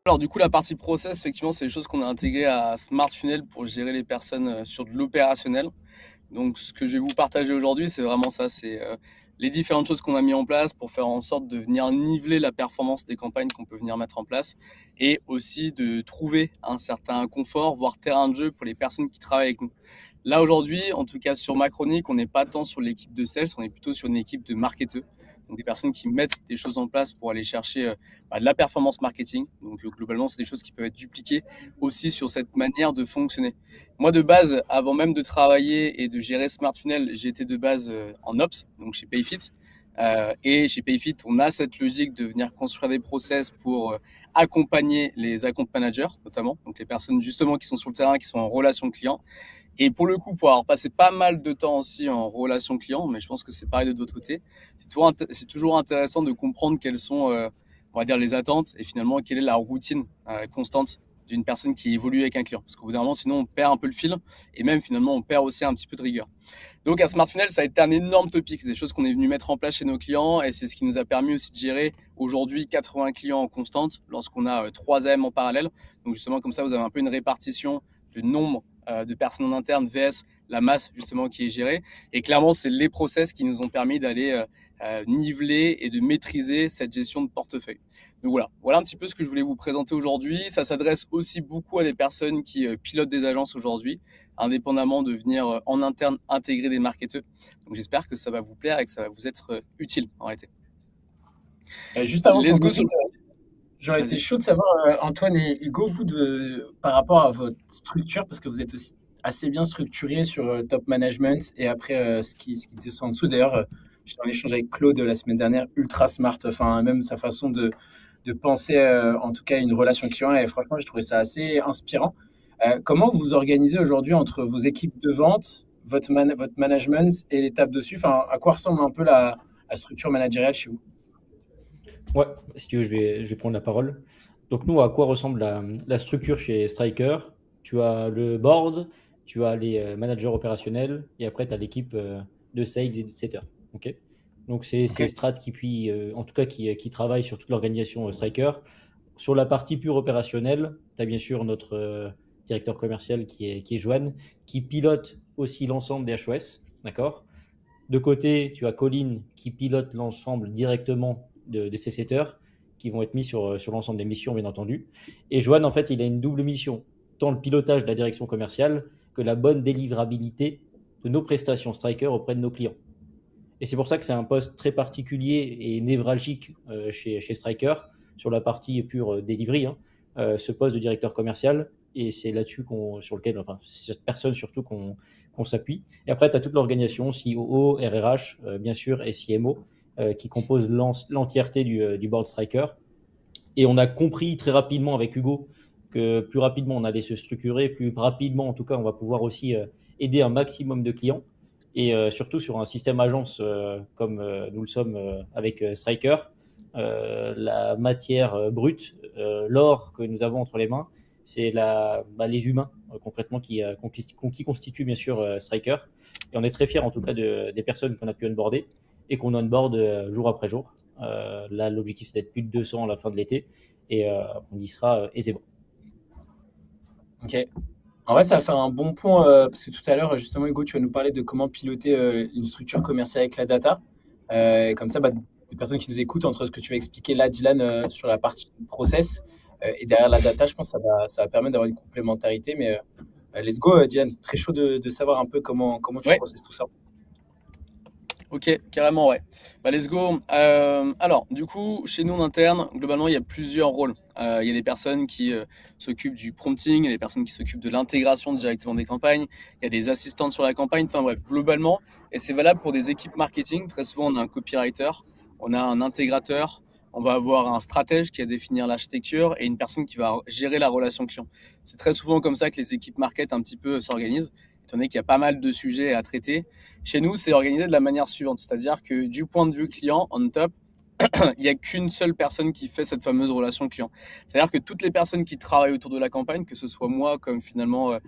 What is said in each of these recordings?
Alors du coup, la partie process, effectivement, c'est des choses qu'on a intégrées à Smart Funnel pour gérer les personnes sur de l'opérationnel. Donc ce que je vais vous partager aujourd'hui, c'est vraiment ça, c'est les différentes choses qu'on a mis en place pour faire en sorte de venir niveler la performance des campagnes qu'on peut venir mettre en place et aussi de trouver un certain confort, voire terrain de jeu pour les personnes qui travaillent avec nous. Là aujourd'hui, en tout cas sur ma chronique, on n'est pas tant sur l'équipe de sales, on est plutôt sur une équipe de marketeurs. Donc des personnes qui mettent des choses en place pour aller chercher de la performance marketing. Donc globalement, c'est des choses qui peuvent être dupliquées aussi sur cette manière de fonctionner. Moi de base, avant même de travailler et de gérer Smart Funnel, j'étais de base en Ops, donc chez Payfit. Et chez Payfit, on a cette logique de venir construire des process pour accompagner les account managers, notamment, donc les personnes justement qui sont sur le terrain, qui sont en relation client. Et pour le coup, pour avoir passé pas mal de temps aussi en relation client, mais je pense que c'est pareil de votre côté, c'est toujours intéressant de comprendre quelles sont, on va dire, les attentes et finalement quelle est la routine constante d'une personne qui évolue avec un client. Parce qu'au bout d'un moment, sinon, on perd un peu le fil et même finalement, on perd aussi un petit peu de rigueur. Donc, à Smart Funnel, ça a été un énorme topic. C'est des choses qu'on est venu mettre en place chez nos clients et c'est ce qui nous a permis aussi de gérer aujourd'hui 80 clients en constante lorsqu'on a 3 AM en parallèle. Donc, justement, comme ça, vous avez un peu une répartition de nombre de personnes en interne vs la masse justement qui est gérée. Et clairement, c'est les process qui nous ont permis d'aller niveler et de maîtriser cette gestion de portefeuille. Donc voilà un petit peu ce que je voulais vous présenter aujourd'hui. Ça s'adresse aussi beaucoup à des personnes qui pilotent des agences aujourd'hui, indépendamment de venir en interne intégrer des marketeurs. Donc j'espère que ça va vous plaire et que ça va vous être utile en réalité. Juste avant qu'on Let's go débriefe, sur... j'aurais été Vas-y. chaud de savoir, Antoine et Hugo, vous, par rapport à votre structure, parce que vous êtes aussi assez bien structuré sur top management et après ce qui descend en dessous. D'ailleurs, j'étais en échange avec Claude la semaine dernière, ultra smart, enfin, même sa façon de penser, en tout cas, une relation client, et franchement, j'ai trouvé ça assez inspirant. Comment vous vous organisez aujourd'hui entre vos équipes de vente, votre management et l'étape dessus? Enfin, à quoi ressemble un peu la structure managériale chez vous? Ouais, si tu veux, je vais prendre la parole. Donc, nous, à quoi ressemble la structure chez Striker? Tu as le board, tu as les managers opérationnels, et après, tu as l'équipe de sales et de setters. Ok. Donc, Ok. c'est Strat qui, puis, en tout cas, qui travaille sur toute l'organisation Striker. Sur la partie pure opérationnelle, tu as bien sûr notre directeur commercial qui est Joanne, qui pilote aussi l'ensemble des HOS. D'accord. De côté, tu as Colin qui pilote l'ensemble directement de ces setters qui vont être mis sur l'ensemble des missions, bien entendu. Et Joanne, en fait, il a une double mission, tant le pilotage de la direction commerciale que la bonne délivrabilité de nos prestations Striker auprès de nos clients. Et c'est pour ça que c'est un poste très particulier et névralgique chez Striker sur la partie pure delivery, hein, ce poste de directeur commercial. Et c'est là-dessus sur lequel, enfin, c'est cette personne surtout qu'on s'appuie. Et après, tu as toute l'organisation, COO, RRH, bien sûr, et CMO, qui compose l'entièreté du board Striker. Et on a compris très rapidement avec Hugo que plus rapidement on allait se structurer, plus rapidement en tout cas on va pouvoir aussi aider un maximum de clients. Et surtout sur un système agence comme nous le sommes avec Striker, la matière brute, l'or que nous avons entre les mains, c'est les humains concrètement qui constituent bien sûr Striker. Et on est très fiers en tout cas des personnes qu'on a pu onboarder et qu'on onboard jour après jour. Là, l'objectif, c'est d'être plus de 200 à la fin de l'été et on y sera aisément. Ok. En vrai, ça va faire un bon point parce que tout à l'heure, justement, Hugo, tu vas nous parler de comment piloter une structure commerciale avec la data. Et comme ça, bah, des personnes qui nous écoutent, entre ce que tu vas expliquer là, Dylan, sur la partie process et derrière la data, je pense que ça va permettre d'avoir une complémentarité. Mais let's go, Dylan. Très chaud de savoir un peu comment tu Ouais, processes tout ça. ok, carrément, ouais. Bah, let's go. Alors, du coup, chez nous en interne, globalement, il y a plusieurs rôles. Il y a des personnes qui s'occupent du prompting, il y a des personnes qui s'occupent de l'intégration directement des campagnes, il y a des assistantes sur la campagne, enfin bref, globalement, et c'est valable pour des équipes marketing. Très souvent, on a un copywriter, on a un intégrateur, on va avoir un stratège qui va définir l'architecture et une personne qui va gérer la relation client. C'est très souvent comme ça que les équipes market un petit peu s'organisent, étant donné qu'il y a pas mal de sujets à traiter. Chez nous, c'est organisé de la manière suivante, c'est-à-dire que du point de vue client, on top, il n'y a qu'une seule personne qui fait cette fameuse relation client. C'est-à-dire que toutes les personnes qui travaillent autour de la campagne, que ce soit moi comme finalement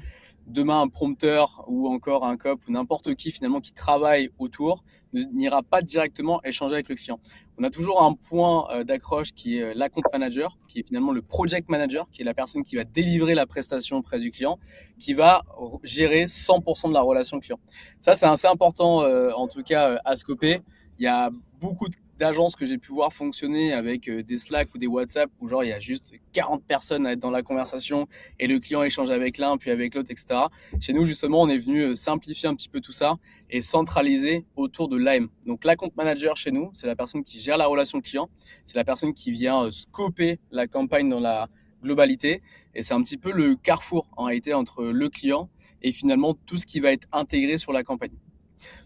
demain un prompteur ou encore un cop ou n'importe qui finalement qui travaille autour, n'ira pas directement échanger avec le client. On a toujours un point d'accroche qui est l'account manager, qui est finalement le project manager, qui est la personne qui va délivrer la prestation auprès du client, qui va gérer 100% de la relation client. Ça, c'est assez important en tout cas à scoper. Il y a beaucoup d'agences que j'ai pu voir fonctionner avec des Slack ou des WhatsApp où genre il y a juste 40 personnes à être dans la conversation et le client échange avec l'un puis avec l'autre, etc. Chez nous, justement, on est venu simplifier un petit peu tout ça et centraliser autour de l'AM. Donc, l'account manager chez nous, c'est la personne qui gère la relation client, c'est la personne qui vient scoper la campagne dans la globalité et c'est un petit peu le carrefour en réalité entre le client et finalement tout ce qui va être intégré sur la campagne.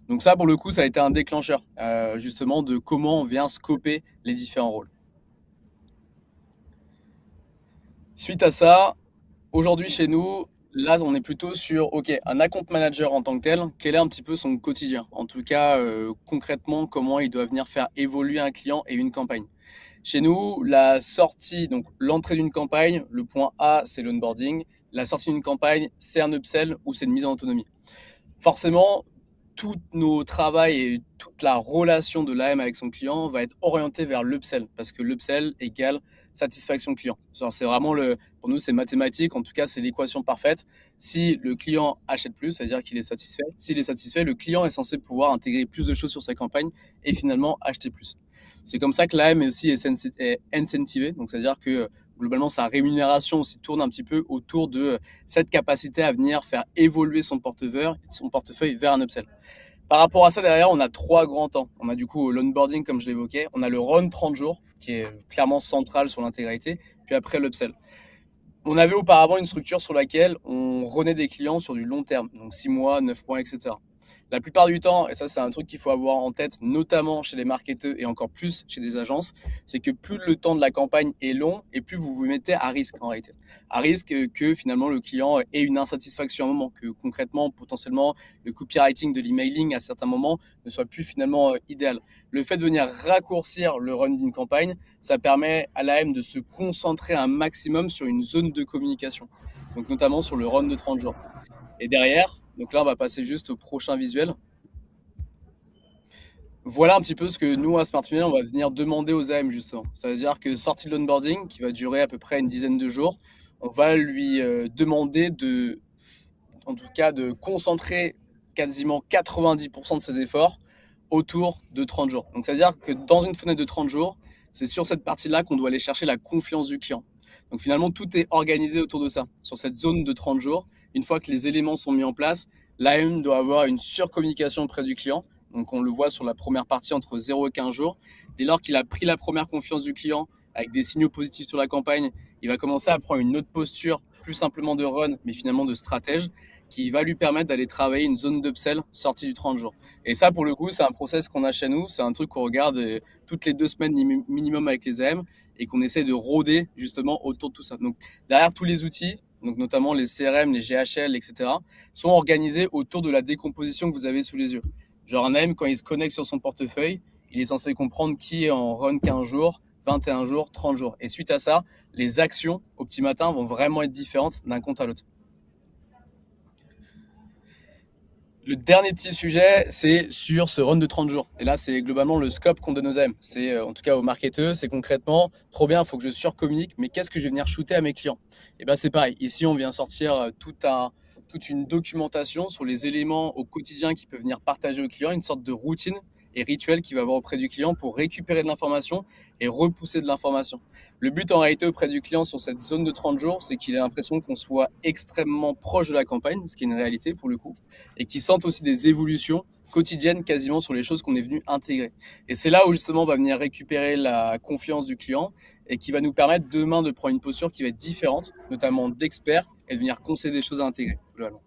Donc ça, pour le coup, ça a été un déclencheur, justement, de comment on vient scoper les différents rôles. Suite à ça, aujourd'hui chez nous, là, on est plutôt sur, OK, un account manager en tant que tel, quel est un petit peu son quotidien? En tout cas, concrètement, comment il doit venir faire évoluer un client et une campagne. Chez nous, la sortie, donc l'entrée d'une campagne, le point A, c'est l'onboarding. La sortie d'une campagne, c'est un upsell ou c'est une mise en autonomie. Forcément, tout nos travail et toute la relation de l'AM avec son client va être orientée vers l'upsell parce que l'upsell égale satisfaction client. C'est vraiment pour nous, c'est mathématique. En tout cas, c'est l'équation parfaite. Si le client achète plus, ça veut dire qu'il est satisfait. S'il est satisfait, le client est censé pouvoir intégrer plus de choses sur sa campagne et finalement acheter plus. C'est comme ça que l'AM est aussi incentivé. Donc, c'est-à-dire que globalement, sa rémunération aussi tourne un petit peu autour de cette capacité à venir faire évoluer son portefeuille vers un upsell. Par rapport à ça, derrière, on a 3 grands temps. On a du coup l'onboarding, comme je l'évoquais. On a le run 30 jours, qui est clairement central sur l'intégralité. Puis après, l'upsell. On avait auparavant une structure sur laquelle on renait des clients sur du long terme, donc 6 mois, 9 mois, etc. La plupart du temps, et ça c'est un truc qu'il faut avoir en tête, notamment chez les marketeurs et encore plus chez des agences, c'est que plus le temps de la campagne est long et plus vous vous mettez à risque en réalité. À risque que finalement le client ait une insatisfaction à un moment, que concrètement, potentiellement, le copywriting de l'emailing à certains moments ne soit plus finalement idéal. Le fait de venir raccourcir le run d'une campagne, ça permet à l'AM de se concentrer un maximum sur une zone de communication, donc notamment sur le run de 30 jours. Et derrière, donc là, on va passer juste au prochain visuel. Voilà un petit peu ce que nous, à SmartFunnel, on va venir demander aux AM justement. Ça veut dire que sortie de l'onboarding, qui va durer à peu près une dizaine de jours, on va lui demander en tout cas, de concentrer quasiment 90% de ses efforts autour de 30 jours. Donc, ça veut dire que dans une fenêtre de 30 jours, c'est sur cette partie-là qu'on doit aller chercher la confiance du client. Donc, finalement, tout est organisé autour de ça. Sur cette zone de 30 jours, une fois que les éléments sont mis en place, l'AM doit avoir une surcommunication auprès du client. Donc, on le voit sur la première partie entre 0 et 15 jours. Dès lors qu'il a pris la première confiance du client avec des signaux positifs sur la campagne, il va commencer à prendre une autre posture, plus simplement de run, mais finalement de stratège, qui va lui permettre d'aller travailler une zone d'upsell sortie du 30 jours. Et ça, pour le coup, c'est un process qu'on a chez nous. C'est un truc qu'on regarde toutes les 2 semaines minimum avec les AM et qu'on essaie de rôder justement autour de tout ça. Donc, derrière tous les outils, donc notamment les CRM, les GHL, etc., sont organisés autour de la décomposition que vous avez sous les yeux. Genre un AM, quand il se connecte sur son portefeuille, il est censé comprendre qui est en run 15 jours, 21 jours, 30 jours. Et suite à ça, les actions au petit matin vont vraiment être différentes d'un compte à l'autre. Le dernier petit sujet, c'est sur ce run de 30 jours. Et là, c'est globalement le scope qu'on donne aux AM. C'est en tout cas aux marketeurs, c'est concrètement, trop bien, il faut que je surcommunique, mais qu'est-ce que je vais venir shooter à mes clients? Et bien, c'est pareil. Ici, on vient sortir toute une documentation sur les éléments au quotidien qui peuvent venir partager aux clients, une sorte de routine et rituel qu'il va avoir auprès du client pour récupérer de l'information et repousser de l'information. Le but en réalité auprès du client sur cette zone de 30 jours, c'est qu'il ait l'impression qu'on soit extrêmement proche de la campagne, ce qui est une réalité pour le coup, et qu'il sente aussi des évolutions quotidiennes quasiment sur les choses qu'on est venu intégrer. Et c'est là où justement on va venir récupérer la confiance du client et qui va nous permettre demain de prendre une posture qui va être différente, notamment d'expert, et de venir conseiller des choses à intégrer globalement.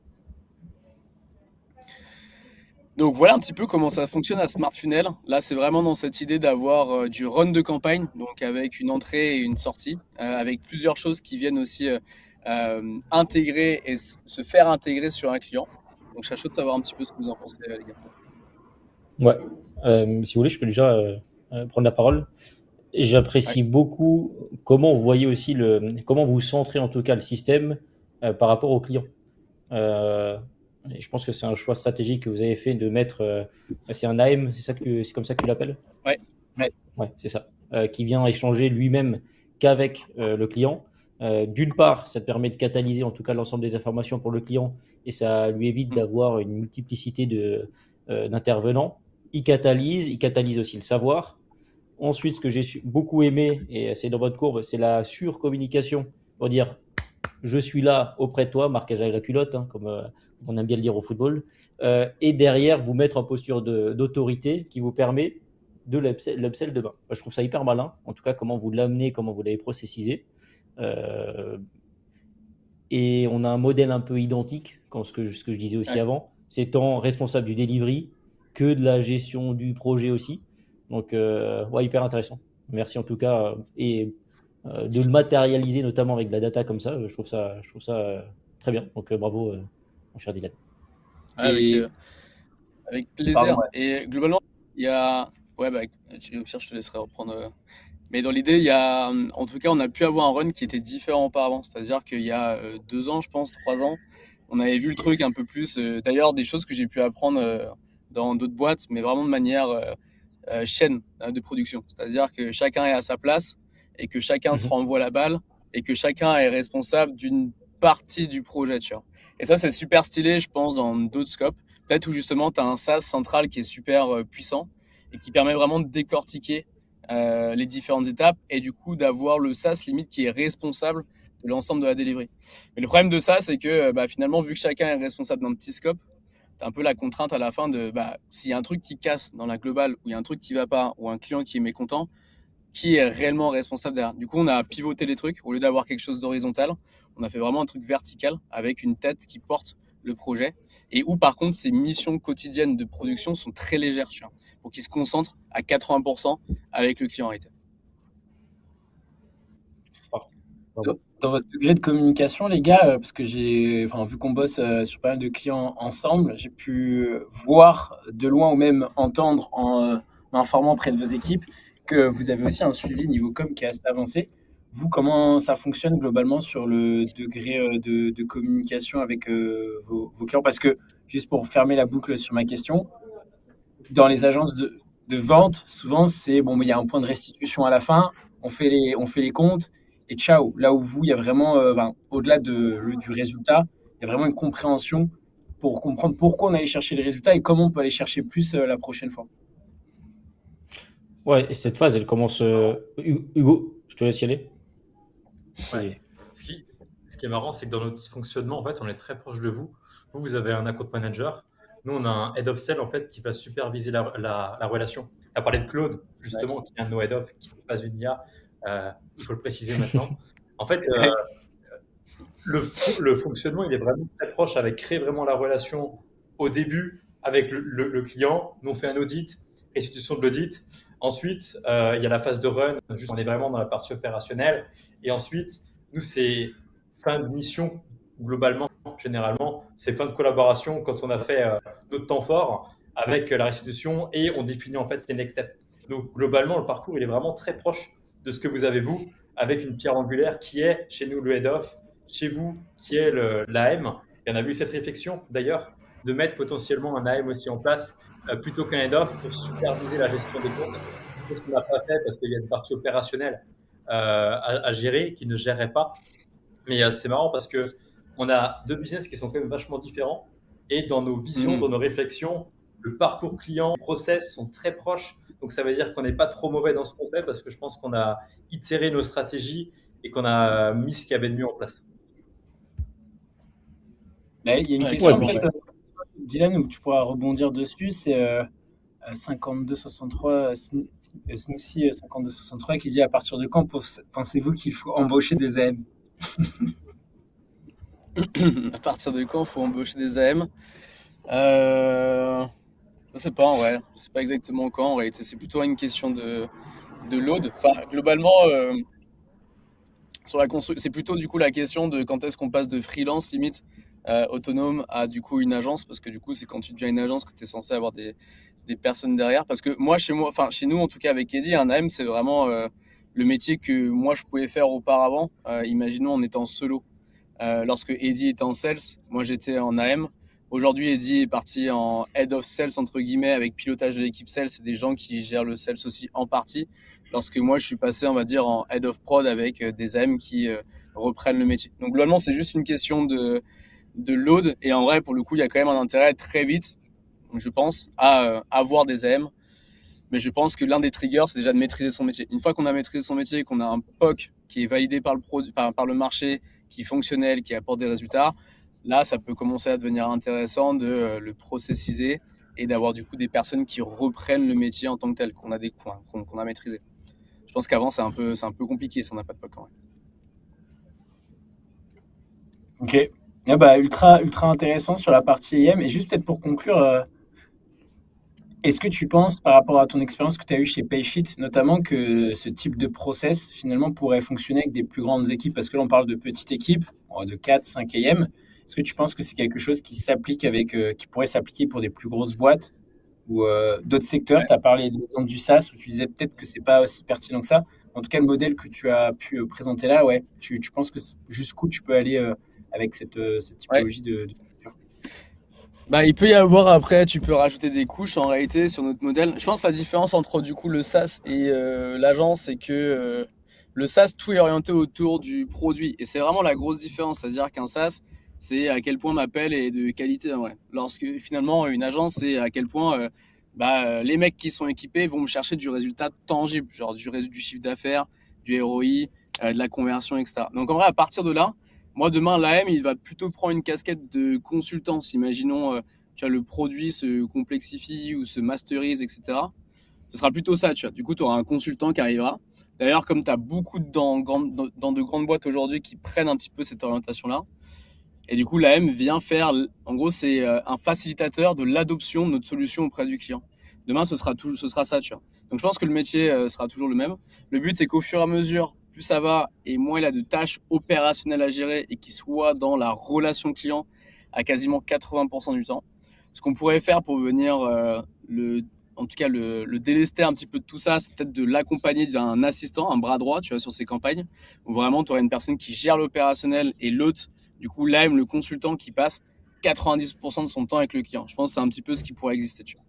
Donc voilà un petit peu comment ça fonctionne à SmartFunnel. Là, c'est vraiment dans cette idée d'avoir du run de campagne, donc avec une entrée et une sortie, avec plusieurs choses qui viennent aussi intégrer et se faire intégrer sur un client. Donc je serais chaud de savoir un petit peu ce que vous en pensez, les gars. Ouais. Si vous voulez, je peux déjà prendre la parole. Ouais. J'apprécie beaucoup comment vous voyez aussi comment vous centrez en tout cas le système par rapport aux clients. Et je pense que c'est un choix stratégique que vous avez fait de mettre, c'est un AM, c'est comme ça que tu l'appelles? Ouais. Ouais, c'est ça. Qui vient échanger lui-même qu'avec le client. D'une part, ça te permet de catalyser en tout cas l'ensemble des informations pour le client et ça lui évite Mm. d'avoir une multiplicité d'intervenants. Il catalyse aussi le savoir. Ensuite, ce que j'ai beaucoup aimé, et c'est dans votre courbe, c'est la surcommunication pour dire je suis là auprès de toi, marquage à la culotte, hein, comme on aime bien le dire au football. Et derrière, vous mettre en posture d'autorité qui vous permet de l'upsell demain. Enfin, je trouve ça hyper malin, en tout cas, comment vous l'amenez, comment vous l'avez processisé. Euh, et on a un modèle un peu identique, quand ce que je disais aussi Ouais. avant, c'est tant responsable du delivery que de la gestion du projet aussi. Donc, ouais, hyper intéressant. Merci en tout cas. Et de le matérialiser, notamment avec de la data comme ça, je trouve ça très bien. Donc, bravo, mon cher Dylan. Ouais, Et avec pardon, plaisir. ouais. Et globalement, il y a. Ouais, bah, au pire, je te laisserai reprendre. Mais dans l'idée, il y a. En tout cas, on a pu avoir un run qui était différent auparavant. C'est-à-dire qu'il y a 2 ans, je pense, 3 ans, on avait vu le truc un peu plus. D'ailleurs, des choses que j'ai pu apprendre dans d'autres boîtes, mais vraiment de manière chaîne de production. C'est-à-dire que chacun est à sa place et que chacun se Mhm. renvoie la balle et que chacun est responsable d'une partie du projet, tu vois. Et ça, c'est super stylé, je pense, dans d'autres scopes. Peut-être où justement, tu as un SaaS central qui est super puissant et qui permet vraiment de décortiquer les différentes étapes et du coup d'avoir le SaaS limite qui est responsable de l'ensemble de la delivery. Mais le problème de ça, c'est que bah, finalement, vu que chacun est responsable d'un petit scope, tu as un peu la contrainte à la fin de bah, s'il y a un truc qui casse dans la globale ou il y a un truc qui va pas ou un client qui est mécontent, qui est réellement responsable derrière. Du coup, on a pivoté les trucs. Au lieu d'avoir quelque chose d'horizontal, on a fait vraiment un truc vertical avec une tête qui porte le projet et où par contre ces missions quotidiennes de production sont très légères, tu vois, pour qu'ils se concentrent à 80% avec le client arrêté. Bravo. Dans votre degré de communication, les gars, parce que enfin, vu qu'on bosse sur pas mal de clients ensemble, j'ai pu voir de loin ou même entendre en informant auprès de vos équipes que vous avez aussi un suivi niveau com qui est assez avancé. Vous, comment ça fonctionne globalement sur le degré de communication avec vos clients? Parce que, juste pour fermer la boucle sur ma question, dans les agences de vente, souvent, c'est bon, mais il y a un point de restitution à la fin, on fait les comptes et ciao. Là où vous, il y a vraiment, au-delà du résultat, il y a vraiment une compréhension pour comprendre pourquoi on allait chercher les résultats et comment on peut aller chercher plus la prochaine fois. Ouais, et cette phase, elle commence. Hugo, je te laisse y aller. Ouais. Et- Ce qui est marrant, c'est que dans notre fonctionnement, en fait, on est très proche de vous. Vous avez un account manager. Nous, on a un head of sale en fait, qui va superviser la relation. Tu as parlé de Claude, Ouais. justement, qui est un de nos head of, qui n'est pas une IA. Il faut le préciser maintenant. En fait, le fonctionnement, il est vraiment très proche avec créer vraiment la relation au début avec le client. Nous, on fait un audit, restitution de l'audit. Ensuite, il y a la phase de run. Juste, on est vraiment dans la partie opérationnelle. Et ensuite, nous, c'est fin de mission, globalement, généralement. C'est fin de collaboration quand on a fait notre temps fort avec la restitution et on définit en fait les next steps. Donc, globalement, le parcours, il est vraiment très proche de ce que vous avez, vous, avec une pierre angulaire qui est chez nous le head-off, chez vous qui est l'AM. Et on a vu cette réflexion d'ailleurs de mettre potentiellement un AM aussi en place plutôt qu'un head-off pour superviser la gestion des comptes. C'est ce qu'on n'a pas fait parce qu'il y a une partie opérationnelle à gérer qui ne gérait pas. Mais c'est marrant parce que on a deux business qui sont quand même vachement différents et dans nos visions, Mhm. dans nos réflexions, le parcours client, le process sont très proches. Donc ça veut dire qu'on n'est pas trop mauvais dans ce qu'on fait parce que je pense qu'on a itéré nos stratégies et qu'on a mis ce qu'il y avait de mieux en place. Là, il y a une Ouais, Ouais, question puis clairement. peut-être, Dylan, où tu pourras rebondir dessus, c'est 52-63, Snoopsy 52-63 qui dit à partir de quand pensez-vous qu'il faut embaucher des AM? À partir de quand il faut embaucher des AM? euh, Je sais pas en vrai. Je sais pas exactement quand. En réalité, c'est plutôt une question de load. Enfin, globalement, sur la c'est plutôt du coup la question de quand est-ce qu'on passe de freelance limite autonome à du coup une agence, parce que du coup c'est quand tu deviens une agence que tu es censé avoir des personnes derrière. Parce que enfin chez nous en tout cas avec Eddie, un AM c'est vraiment le métier que moi je pouvais faire auparavant. Imaginons en étant solo. Lorsque Eddie était en sales, moi j'étais en AM. Aujourd'hui, Eddie est parti en head of sales entre guillemets avec pilotage de l'équipe sales. C'est des gens qui gèrent le sales aussi en partie. Lorsque moi je suis passé, on va dire, en head of prod avec des AM qui reprennent le métier. Donc globalement, c'est juste une question de load. Et en vrai, pour le coup, il y a quand même un intérêt très vite, je pense, à avoir des AM. Mais je pense que l'un des triggers, c'est déjà de maîtriser son métier. Une fois qu'on a maîtrisé son métier, qu'on a un POC qui est validé par par le marché, qui est fonctionnel, qui apporte des résultats, là, ça peut commencer à devenir intéressant de le processiser et d'avoir du coup des personnes qui reprennent le métier en tant que tel, qu'on a maîtrisé. Je pense qu'avant, c'est un peu compliqué si on n'a pas de POC. Ouais. Ok. Ah bah, ultra intéressant sur la partie IM. Et juste peut-être pour conclure, est-ce que tu penses, par rapport à ton expérience que tu as eue chez Payfit, notamment que ce type de process, finalement, pourrait fonctionner avec des plus grandes équipes? Parce que là, on parle de petites équipes, de 4, 5 AM. Est-ce que tu penses que c'est quelque chose qui s'applique qui pourrait s'appliquer pour des plus grosses boîtes ou d'autres secteurs? Ouais. Tu as parlé de l'exemple du SaaS où tu disais peut-être que c'est pas aussi pertinent que ça. En tout cas, le modèle que tu as pu présenter là, ouais, tu penses que jusqu'où tu peux aller avec cette Ouais. typologie de structure? Bah, il peut y avoir après, tu peux rajouter des couches en réalité sur notre modèle. Je pense que la différence entre du coup le SaaS et l'agence, c'est que le SaaS, tout est orienté autour du produit. Et c'est vraiment la grosse différence. C'est-à-dire qu'un SaaS, c'est à quel point m'appelle est de qualité en vrai. Lorsque finalement une agence, c'est à quel point les mecs qui sont équipés vont me chercher du résultat tangible, genre du chiffre d'affaires, du ROI, de la conversion, etc. Donc en vrai, à partir de là, moi, demain, l'AM, il va plutôt prendre une casquette de consultant. Si, imaginons, tu vois, le produit se complexifie ou se masterise, etc. Ce sera plutôt ça, tu vois. Du coup, tu auras un consultant qui arrivera. D'ailleurs, comme tu as beaucoup dans de grandes boîtes aujourd'hui qui prennent un petit peu cette orientation-là, et du coup, l'AM vient faire, en gros, c'est un facilitateur de l'adoption de notre solution auprès du client. Demain, ce sera ça, tu vois. Donc, je pense que le métier sera toujours le même. Le but, c'est qu'au fur et à mesure, plus ça va et moins il a de tâches opérationnelles à gérer et qu'il soit dans la relation client à quasiment 80% du temps. Ce qu'on pourrait faire pour venir en tout cas le délester un petit peu de tout ça, c'est peut-être de l'accompagner d'un assistant, un bras droit, tu vois, sur ces campagnes, où vraiment tu aurais une personne qui gère l'opérationnel et l'autre, du coup, l'AM, le consultant qui passe 90% de son temps avec le client. Je pense que c'est un petit peu ce qui pourrait exister, tu vois.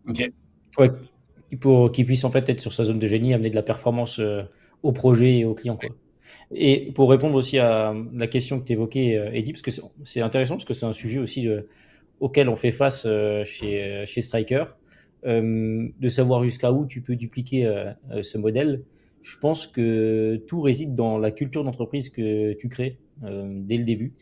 Ok. Ouais, pour qu'il puisse en fait être sur sa zone de génie, amener de la performance au projet et au client, quoi. Et pour répondre aussi à la question que tu évoquais, Eddy, parce que c'est intéressant, parce que c'est un sujet aussi auquel on fait face chez Striker, de savoir jusqu'à où tu peux dupliquer ce modèle. Je pense que tout réside dans la culture d'entreprise que tu crées dès le début.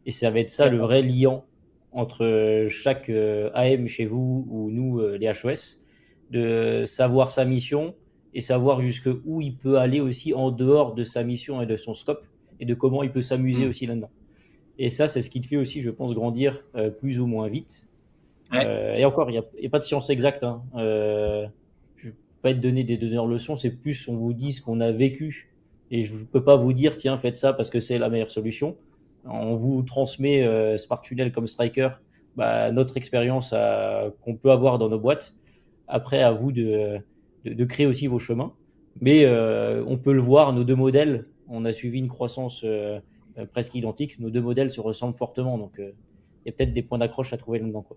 Et ça va être ça le vrai liant entre chaque AM chez vous ou nous, les HOS, de savoir sa mission et savoir jusqu'où il peut aller aussi en dehors de sa mission et de son scope et de comment il peut s'amuser aussi là-dedans. Et ça, c'est ce qui te fait aussi, je pense, grandir plus ou moins vite. Ouais. Et encore, il n'y a pas de science exacte. Hein. Je ne peux pas te donner des donneurs leçons, c'est plus on vous dit ce qu'on a vécu. Et je ne peux pas vous dire, tiens, faites ça parce que c'est la meilleure solution. On vous transmet Smart Funnel comme Striker, notre expérience qu'on peut avoir dans nos boîtes. Après, à vous de créer aussi vos chemins. Mais on peut le voir, nos deux modèles, on a suivi une croissance presque identique. Nos deux modèles se ressemblent fortement. Donc, il y a peut-être des points d'accroche à trouver là-dedans, quoi.